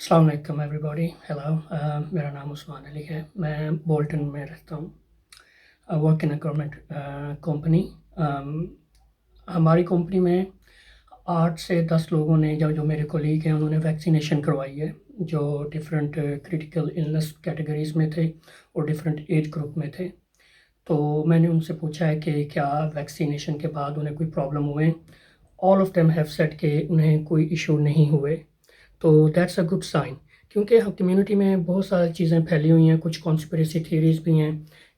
السلام علیکم every body, hello. میرا نام عثمان علی ہے. میں بولٹن میں رہتا ہوں. Work in a government company. ہماری کمپنی میں 8 سے 10 لوگوں نے جو میرے کولیگ ہیں انہوں نے ویکسینیشن کروائی ہے، جو ڈفرینٹ کریٹیکل النس کیٹیگریز میں تھے اور ڈفرینٹ ایج گروپ میں تھے. تو میں نے ان سے پوچھا ہے کہ کیا ویکسینیشن کے بعد انہیں کوئی پرابلم ہوئے. All of them have said کہ انہیں کوئی ایشو نہیں ہوئے. تو دیٹس اے گڈ سائن، کیونکہ ہم کمیونٹی میں بہت ساری چیزیں پھیلی ہوئی ہیں. کچھ کانسپریسی تھیریز بھی ہیں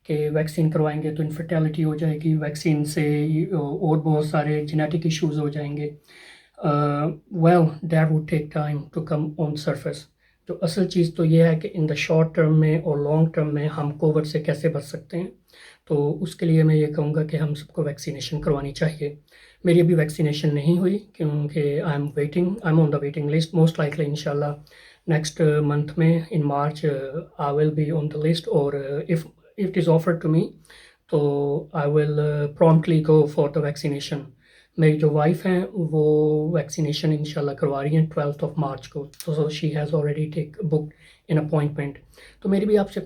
کہ ویکسین کروائیں گے تو انفرٹیلٹی ہو جائے گی، ویکسین سے اور بہت سارے جینیٹک ایشوز ہو جائیں گے. Well that would take time to come on surface. تو اصل چیز تو یہ ہے کہ ان دا شارٹ ٹرم میں اور لانگ ٹرم میں ہم کووڈ سے کیسے بچ سکتے ہیں. تو اس کے لیے میں یہ کہوں گا کہ ہم سب کو ویکسینیشن کروانی چاہیے. میری ابھی ویکسینیشن نہیں ہوئی کیونکہ I am on the waiting list. Most likely انشاءاللہ نیکسٹ منتھ میں in March I will be on the list. اور if it is offered to me تو I will promptly go for the vaccination. میری جو wife ہیں وہ vaccination انشاءاللہ کروا رہی ہیں 12 مارچ کو. تو she has already take book in appointment. تو میری بھی آپ سے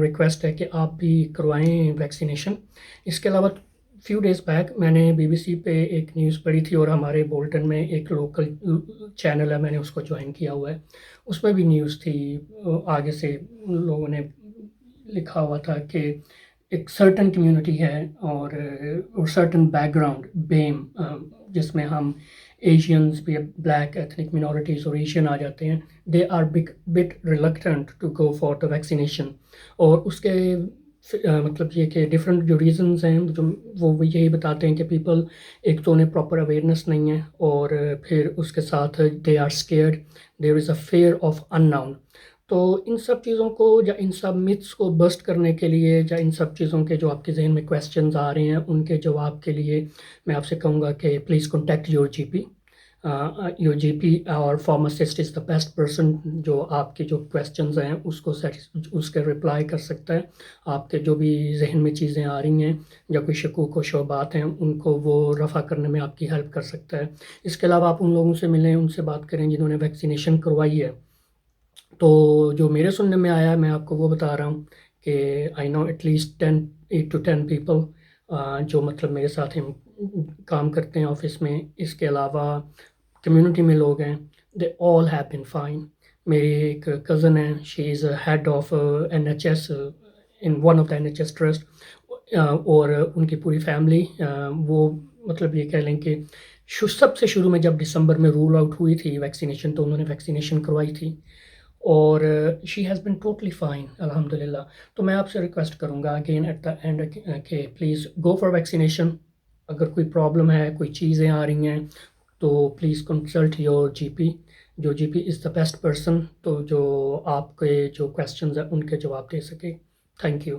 ریکویسٹ ہے کہ آپ بھی کروائیں ویکسینیشن. اس کے علاوہ فیو ڈیز بیک میں نے BBC پہ ایک نیوز پڑھی تھی، اور ہمارے بولٹن میں ایک لوکل چینل ہے، میں نے اس کو جوائن کیا ہوا ہے. اس میں بھی نیوز تھی، آگے سے لوگوں نے لکھا ہوا تھا کہ ایک سرٹن کمیونٹی ہے اور سرٹن بیک گراؤنڈ بیم، جس میں ہم ایشینز بھی، بلیک ایتھنک مینورٹیز اور ایشین آ جاتے ہیں. They are but reluctant to go for the vaccination. اور اس کے مطلب یہ کہ ڈفرینٹ جو ریزنز ہیں جو وہ یہی بتاتے ہیں کہ پیپل ایک تو انہیں پراپر اویئرنیس نہیں ہے، اور پھر اس کے ساتھ they are scared, there is a fear of unknown. تو ان سب چیزوں کو یا ان سب متس کو بسٹ کرنے کے لیے، یا ان سب چیزوں کے جو آپ کے ذہن میں کویسچنز آ رہے ہیں ان کے جواب کے لیے میں آپ سے کہوں گا کہ please contact your G your. یور جی پی اور pharmacist is the best person جو آپ کے جو کویسچنز ہیں اس کے رپلائی کر سکتا ہے. آپ کے جو بھی ذہن میں چیزیں آ رہی ہیں یا کوئی شکوک و شبہات ہیں ان کو وہ رفع کرنے میں آپ کی ہیلپ کر سکتا ہے. اس کے علاوہ آپ ان لوگوں سے ملیں، ان سے بات کریں جنہوں نے ویکسینیشن کروائی ہے. تو جو میرے سننے میں آیا ہے میں آپ کو وہ بتا رہا ہوں کہ آئی نو ایٹ لیسٹ 8 to 10 پیپل جو مطلب میرے ساتھ ہم کام کرتے ہیں آفس میں. اس کے علاوہ کمیونٹی میں لوگ ہیں، دے آل ہیو بین فائن. میری ایک کزن ہے، she is head of NHS in one of the NHS trust. اور ان کی پوری فیملی وہ مطلب یہ کہہ لیں کہ سب سے شروع میں جب دسمبر میں رول آؤٹ ہوئی تھی ویکسینیشن تو انہوں نے ویکسینیشن کروائی تھی، اور she has been totally fine الحمد للہ. تو میں آپ سے ریکویسٹ کروں گا اگین ایٹ دا اینڈ کہ پلیز گو فار ویکسینیشن. اگر کوئی پرابلم ہے، کوئی چیزیں آ رہی ہیں تو پلیز کنسلٹ یور جی پی. جو جی پی از دا بیسٹ پرسن تو جو آپ کے جو کویسچنز ہیں ان کے جواب دے سکے. Thank you.